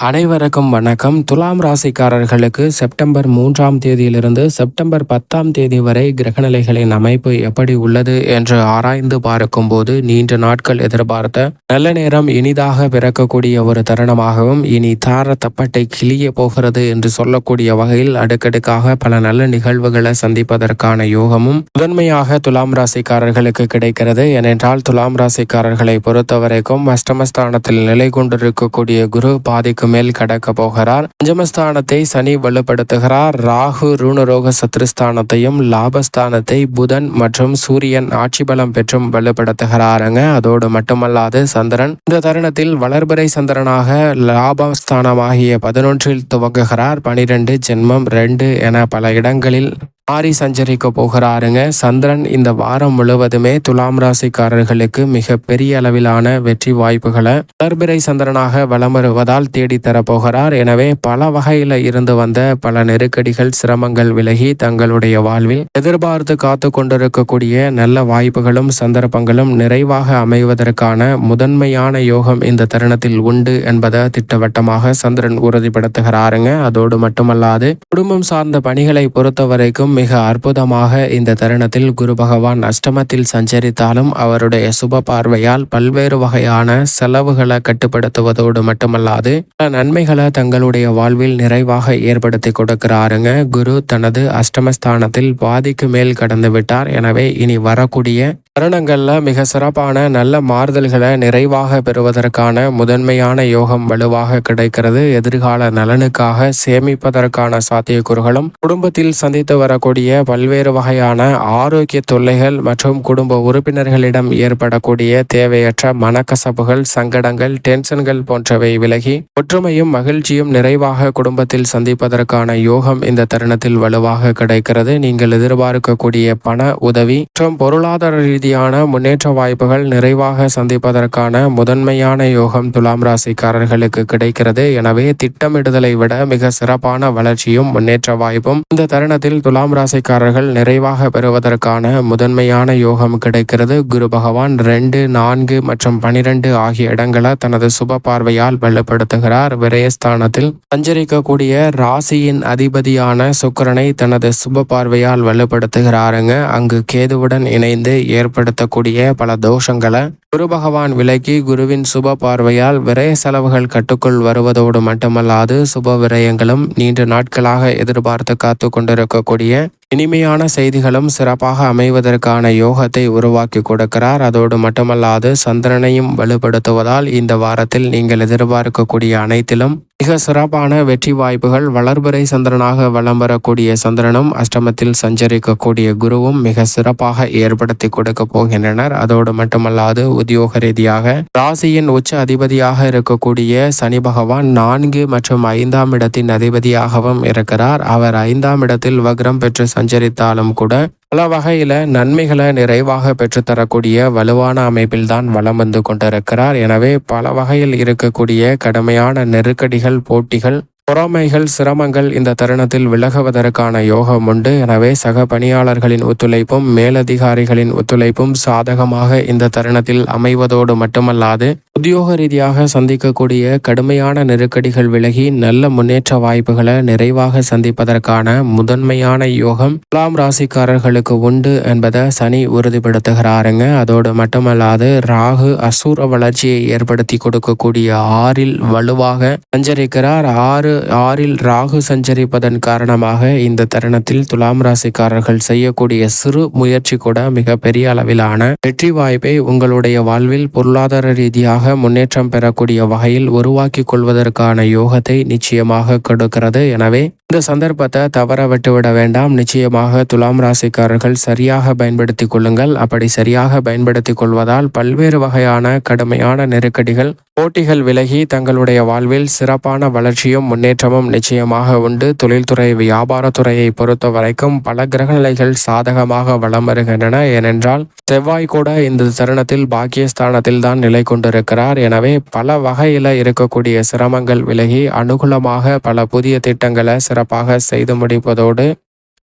அனைவருக்கும் வணக்கம். துலாம் ராசிக்காரர்களுக்கு செப்டம்பர் 3ஆம் தேதியிலிருந்து செப்டம்பர் 10ஆம் தேதி வரை கிரகநிலைகளின் அமைப்பு எப்படி உள்ளது என்று ஆராய்ந்து பார்க்கும்போது, நீண்ட நாட்கள் எதிர்பார்த்த நல்ல நேரம் இனிதாக பிறக்கக்கூடிய ஒரு தருணமாகவும், இனி தார தப்பட்டை கிளிய போகிறது என்று சொல்லக்கூடிய வகையில் அடுக்கடுக்காக பல நல்ல நிகழ்வுகளை சந்திப்பதற்கான யோகமும் முதன்மையாக துலாம் ராசிக்காரர்களுக்கு கிடைக்கிறது. ஏனென்றால் துலாம் ராசிக்காரர்களை பொறுத்தவரைக்கும் அஷ்டமஸ்தானத்தில் நிலை கொண்டிருக்கக்கூடிய குரு பாதிக்கும் மேல் கடக்க போகிறார். பஞ்சமஸ்தானத்தை சனி வலுப்படுத்துகிறார். ராகு ரூணரோக சத்ருஸ்தானத்தையும் லாபஸ்தானத்தை புதன் மற்றும் சூரியன் ஆட்சி பலம் பெற்றும் வலுப்படுத்துகிறாருங்க. அதோடு மட்டுமல்லாது சந்திரன் இந்த தருணத்தில் வளர்பிறை சந்திரனாக லாபஸ்தானமாகிய 11 துவங்குகிறார். 12 ஜென்மம் 2 என பல இடங்களில் மாறி சஞ்சரிக்க போகிறாருங்க. சந்திரன் இந்த வாரம் முழுவதுமே துலாம் ராசிக்காரர்களுக்கு மிக பெரிய அளவிலான வெற்றி வாய்ப்புகளை வளர்பிறை சந்திரனாக வலம் வருவதால் தேடித்தரப்போகிறார். எனவே பல வகையில இருந்து வந்த பல நெருக்கடிகள் சிரமங்கள் விலகி தங்களுடைய வாழ்வில் எதிர்பார்த்து காத்து கொண்டிருக்கக்கூடிய நல்ல வாய்ப்புகளும் சந்தர்ப்பங்களும் நிறைவாக அமைவதற்கான முதன்மையான யோகம் இந்த தருணத்தில் உண்டு என்பதை திட்டவட்டமாக சந்திரன் உறுதிப்படுத்துகிறாருங்க. அதோடு மட்டுமல்லாது குடும்பம் சார்ந்த பணிகளை பொறுத்தவரைக்கும் மிக அற்புதமாக இந்த தருணத்தில் குரு பகவான் அஷ்டமத்தில் சஞ்சரித்தாலும் அவருடைய சுப பார்வையால் பல்வேறு வகையான செலவுகளை கட்டுப்படுத்துவதோடு மட்டுமல்லாது பல நன்மைகளை தங்களுடைய வாழ்வில் நிறைவாக ஏற்படுத்தி கொடுக்கிறாருங்க. குரு தனது அஷ்டமஸ்தானத்தில் பாதிக்கு மேல் கடந்து விட்டார். எனவே இனி வரக்கூடிய தருணங்கள்ல மிக சிறப்பான நல்ல மாறுதல்களை நிறைவாக பெறுவதற்கான முதன்மையான யோகம் வலுவாக கிடைக்கிறது. எதிர்கால நலனுக்காக சேமிப்பதற்கான சாத்தியக்கூறுகளும் குடும்பத்தில் சந்தித்து வரக்கூடிய பல்வேறு வகையான ஆரோக்கிய தொல்லைகள் மற்றும் குடும்ப உறுப்பினர்களிடம் ஏற்படக்கூடிய தேவையற்ற மனக்கசப்புகள், சங்கடங்கள், டென்ஷன்கள் போன்றவை விலகி ஒற்றுமையும் மகிழ்ச்சியும் நிறைவாக குடும்பத்தில் சந்திப்பதற்கான யோகம் இந்த தருணத்தில் வலுவாக கிடைக்கிறது. நீங்கள் எதிர்பார்க்கக்கூடிய பண உதவி மற்றும் பொருளாதார ரீதியான முன்னேற்ற வாய்ப்புகள் நிறைவாக சந்திப்பதற்கான முதன்மையான யோகம் துலாம் ராசிக்காரர்களுக்கு கிடைக்கிறது. எனவே திட்டமிடுதலை விட மிக சிறப்பான வளர்ச்சியும் முன்னேற்ற வாய்ப்பும் இந்த தருணத்தில் துலாம் ராசிக்காரர்கள் நிறைவாக பெறுவதற்கான முதன்மையான யோகம் கிடைக்கிறது. குரு பகவான் 2, 4 மற்றும் 12 ஆகிய இடங்களை தனது சுப பார்வையால் வலுப்படுத்துகிறார். விரயஸ்தானத்தில் சஞ்சரிக்கக்கூடிய ராசியின் அதிபதியான சுக்கிரனை தனது சுப பார்வையால் வலுப்படுத்துகிறாருங்க. அங்கு கேதுவுடன் இணைந்து ஏற்படுத்தக்கூடிய பல தோஷங்களை குரு பகவான் விலக்கி குருவின் சுப பார்வையால் விரய செலவுகள் கட்டுக்குள் வருவதோடு மட்டுமல்லாது சுப விரயங்களும் நீண்ட நாட்களாக எதிர்பார்த்து காத்து கொண்டிருக்கக்கூடிய இனிமையான செய்திகளும் சிறப்பாக அமைவதற்கான யோகத்தை உருவாக்கி கொடுக்கிறார். அதோடு மட்டுமல்லாது சந்திரனையும் வலுப்படுத்துவதால் இந்த வாரத்தில் நீங்கள் எதிர்பார்க்கக்கூடிய அனைத்திலும் மிக சிறப்பான வெற்றி வாய்ப்புகள் வளர்பிறை சந்திரனாக வலம் வரக்கூடிய சந்திரனும் அஷ்டமத்தில் சஞ்சரிக்கக்கூடிய குருவும் மிக சிறப்பாக ஏற்படுத்தி கொடுக்க போகின்றனர். அதோடு மட்டுமல்லாது உத்தியோக ரீதியாக ராசியின் உச்ச அதிபதியாக இருக்கக்கூடிய சனி பகவான் 4 மற்றும் 5ஆம் இடத்தின் அதிபதியாகவும் இருக்கிறார். அவர் 5ஆம் இடத்தில் வக்ரம் பெற்று சஞ்சரித்தாலும் கூட பல வகையில நன்மைகளை நிறைவாக பெற்றுத்தரக்கூடிய வலுவான அமைப்பில் தான் வலம் வந்து கொண்டிருக்கிறார். எனவே பல வகையில் இருக்கக்கூடிய கடுமையான நெருக்கடிகள், போட்டிகள், பொறாமைகள், சிரமங்கள் இந்த தருணத்தில் விலகுவதற்கான யோகம் உண்டு. எனவே சக பணியாளர்களின் ஒத்துழைப்பும் மேலதிகாரிகளின் ஒத்துழைப்பும் சாதகமாக இந்த தருணத்தில் அமைவதோடு மட்டுமல்லாது உத்தியோக ரீதியாக சந்திக்கக்கூடிய கடுமையான நெருக்கடிகள் விலகி நல்ல முன்னேற்ற வாய்ப்புகளை நிறைவாக சந்திப்பதற்கான முதன்மையான யோகம் துலாம் ராசிக்காரர்களுக்கு உண்டு என்பதை சனி உறுதிப்படுத்துகிறாருங்க. அதோடு மட்டுமல்லாது ராகு அசூர வளர்ச்சியை ஏற்படுத்தி கொடுக்கக்கூடிய 6இல் வலுவாக சஞ்சரிக்கிறார். 6இல் ராகு சஞ்சரிப்பதன் காரணமாக இந்த தருணத்தில் துலாம் ராசிக்காரர்கள் செய்யக்கூடிய சிறு முயற்சி கூட மிக பெரிய அளவிலான வெற்றி வாய்ப்பை உங்களுடைய வாழ்வில் பொருளாதார ரீதியாக முன்னேற்றம் பெறக்கூடிய வகையில் உருவாக்கி கொள்வதற்கான யோகத்தை நிச்சயமாக கொடுக்கிறது. எனவே இந்த சந்தர்ப்பத்தை தவற விட்டுவிட வேண்டாம். நிச்சயமாக துலாம் ராசிக்காரர்கள் சரியாக பயன்படுத்தி கொள்ளுங்கள். அப்படி சரியாக பயன்படுத்தி கொள்வதால் பல்வேறு வகையான கடுமையான நெருக்கடிகள், போட்டிகள் விலகி தங்களுடைய வாழ்வில் சிறப்பான வளர்ச்சியும் முன்னேற்றமும் நிச்சயமாக உண்டு. தொழில்துறை, வியாபாரத்துறையை பொறுத்த வரைக்கும் பல கிரகநிலைகள் சாதகமாக வலம் வருகின்றன. ஏனென்றால் செவ்வாய் கூட இந்த தருணத்தில் பாக்கியஸ்தானத்தில் தான் நிலை கொண்டிருக்கிறார். எனவே பல வகையில இருக்கக்கூடிய சிரமங்கள் விலகி அனுகூலமாக பல புதிய திட்டங்களை சிறப்பாக செய்து முடிப்பதோடு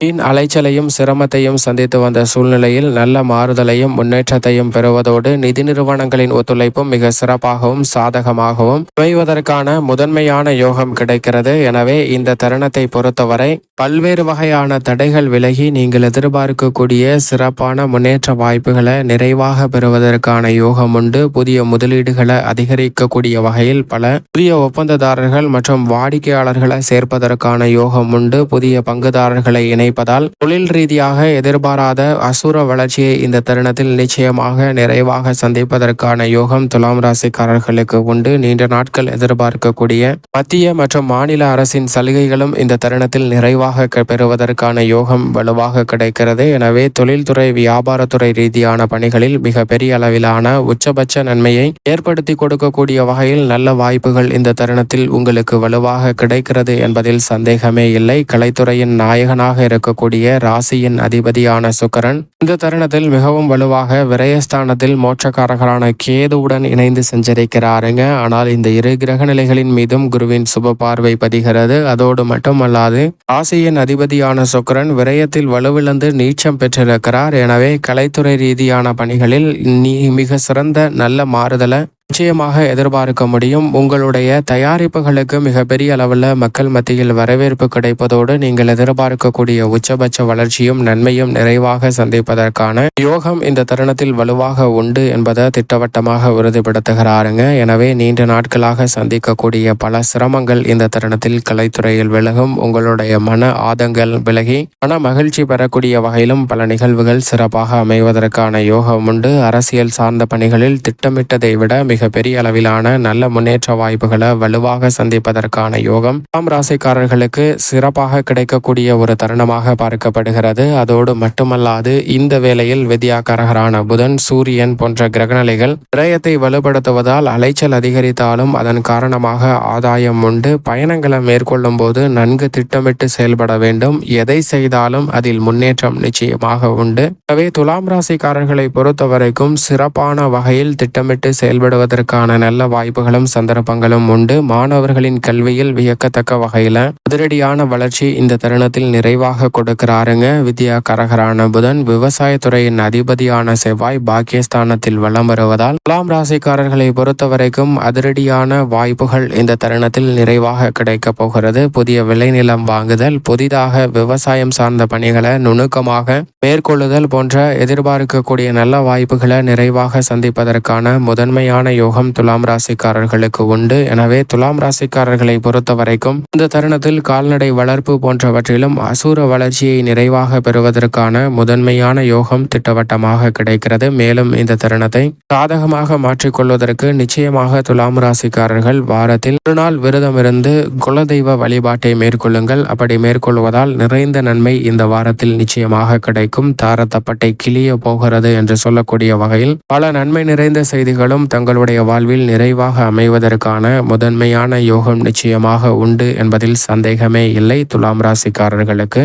வீண் அலைச்சலையும் சிரமத்தையும் சந்தித்து வந்த சூழ்நிலையில் நல்ல மாறுதலையும் முன்னேற்றத்தையும் பெறுவதோடு நிதி நிறுவனங்களின் ஒத்துழைப்பும் மிக சிறப்பாகவும் சாதகமாகவும் அமைவதற்கான முதன்மையான யோகம் கிடைக்கிறது. எனவே இந்த தருணத்தை பொறுத்தவரை பல்வேறு வகையான தடைகள் விலகி நீங்கள் எதிர்பார்க்கக்கூடிய சிறப்பான முன்னேற்ற வாய்ப்புகளை நிறைவாக பெறுவதற்கான யோகம் உண்டு. புதிய முதலீடுகளை அதிகரிக்கக்கூடிய வகையில் பல புதிய ஒப்பந்ததாரர்கள் மற்றும் வாடிக்கையாளர்களை சேர்ப்பதற்கான யோகம் உண்டு. புதிய பங்குதாரர்களை இணைப்பதால் தொழில் ரீதியாக எதிர்பாராத அசுர வளர்ச்சியை இந்த தருணத்தில் நிச்சயமாக நிறைவாக சந்திப்பதற்கான யோகம் துலாம் ராசிக்காரர்களுக்கு உண்டு. நீண்ட நாட்கள் எதிர்பார்க்கக்கூடிய மத்திய மற்றும் மாநில அரசின் சலுகைகளும் இந்த தருணத்தில் நிறைவாக பெறுவதற்கான யோகம் வலுவாக கிடைக்கிறது. எனவே தொழில்துறை வியாபாரத்துறை ரீதியான பணிகளில் மிக பெரிய அளவிலான உச்சபட்ச நன்மையை ஏற்படுத்தி கொடுக்கக்கூடிய வகையில் நல்ல வாய்ப்புகள் இந்த தருணத்தில் உங்களுக்கு வலுவாக கிடைக்கிறது என்பதில் சந்தேகமே இல்லை. கலைத்துறையின் நாயகனாக இருக்கக்கூடிய ராசியின் அதிபதியான சுக்கிரன் இந்த தருணத்தில் மிகவும் வலுவாக விரயஸ்தானத்தில் மோட்சக்காரகரான கேதுவுடன் இணைந்து சஞ்சரிக்கிறாருங்க. ஆனால் இந்த இரு கிரக நிலைகளின் மீதும் குருவின் சுப பார்வை பதிகிறது. அதோடு மட்டுமல்லாது ராசியின் அதிபதியான சுக்கிரன் விரயத்தில் வலுவிழந்து நீச்சம் பெற்றிருக்கிறார். எனவே கலைத்துறை ரீதியான பணிகளில் மிக சிறந்த நல்ல மாறுதலை நிச்சயமாக எதிர்பார்க்க முடியும். உங்களுடைய தயாரிப்புகளுக்கு மிகப்பெரிய அளவில் மக்கள் மத்தியில் வரவேற்பு கிடைப்பதோடு நீங்கள் எதிர்பார்க்கக்கூடிய உச்சபட்ச வளர்ச்சியும் நன்மையும் நிறைவாக சந்திப்பதற்கான யோகம் இந்த தருணத்தில் வலுவாக உண்டு என்பதை திட்டவட்டமாக உறுதிப்படுத்துகிறாருங்க. எனவே நீண்ட நாட்களாக சந்திக்கக்கூடிய பல சிரமங்கள் இந்த தருணத்தில் கலைத்துறையில் விலகும். உங்களுடைய மன ஆதங்கள் விலகி மன மகிழ்ச்சி பெறக்கூடிய வகையிலும் பல நிகழ்வுகள் சிறப்பாக அமைவதற்கான யோகம் உண்டு. அரசியல் சார்ந்த பணிகளில் திட்டமிட்டதை விட மிக பெரிய அளவிலான நல்ல முன்னேற்ற வாய்ப்புகளை வலுவாக சந்திப்பதற்கான யோகம் துலாம் ராசிக்காரர்களுக்கு சிறப்பாக கிடைக்கக்கூடிய ஒரு தருணமாக பார்க்கப்படுகிறது. அதோடு மட்டுமல்லாது இந்த வேளையில் வித்யாகாரகரான புதன் சூரியன் போன்ற கிரகநிலைகள் விரயத்தை வலுப்படுத்துவதால் அலைச்சல் அதிகரித்தாலும் அதன் காரணமாக ஆதாயம் உண்டு. பயணங்களை மேற்கொள்ளும் போது நன்கு திட்டமிட்டு செயல்பட வேண்டும். எதை செய்தாலும் அதில் முன்னேற்றம் நிச்சயமாக உண்டு. எனவே துலாம் ராசிக்காரர்களை பொறுத்தவரைக்கும் சிறப்பான வகையில் திட்டமிட்டு செயல்படுவது அதற்கான நல்ல வாய்ப்புகளும் சந்தர்ப்பங்களும் உண்டு. மாணவர்களின் கல்வியில் வியக்கத்தக்க வகையில அதிரடியான வளர்ச்சி இந்த தருணத்தில் நிறைவாக கொடுக்கிறாருங்க. வித்யா கரகரான புதன் விவசாயத்துறையின் அதிபதியான செவ்வாய் பாக்கியஸ்தானத்தில் வலம் வருவதால் துலாம் ராசிக்காரர்களை பொறுத்தவரைக்கும் அதிரடியான வாய்ப்புகள் இந்த தருணத்தில் நிறைவாக கிடைக்க போகிறது. புதிய விளைநிலம் வாங்குதல், புதிதாக விவசாயம் சார்ந்த பணிகளை நுணுக்கமாக மேற்கொள்ளுதல் போன்ற எதிர்பார்க்கக்கூடிய நல்ல வாய்ப்புகளை நிறைவாக சந்திப்பதற்கான முதன்மையான யோகம் துலாம் ராசிக்காரர்களுக்கு உண்டு. எனவே துலாம் ராசிக்காரர்களை பொறுத்த வரைக்கும் இந்த தருணத்தில் கால்நடை வளர்ப்பு போன்றவற்றிலும் அசூர வளர்ச்சியை நிறைவாக பெறுவதற்கான முதன்மையான யோகம் திட்டவட்டமாக கிடைக்கிறது. மேலும் இந்த தருணத்தை சாதகமாக மாற்றிக்கொள்வதற்கு நிச்சயமாக துலாம் ராசிக்காரர்கள் வாரத்தில் ஒரு நாள் விரதமிருந்து குலதெய்வ வழிபாட்டை மேற்கொள்ளுங்கள். அப்படி மேற்கொள்வதால் நிறைந்த நன்மை இந்த வாரத்தில் நிச்சயமாக கிடைக்கும். தாரத்தப்பட்டை கிளிய போகிறது என்று சொல்லக்கூடிய வகையில் பல நன்மை நிறைந்த செய்திகளும் தங்களுடைய வாழ்வில் நிறைவாக அமைவதற்கான முதன்மையான யோகம் நிச்சயமாக உண்டு என்பதில் சந்தேகமே இல்லை துலாம் ராசிக்காரர்களுக்கு.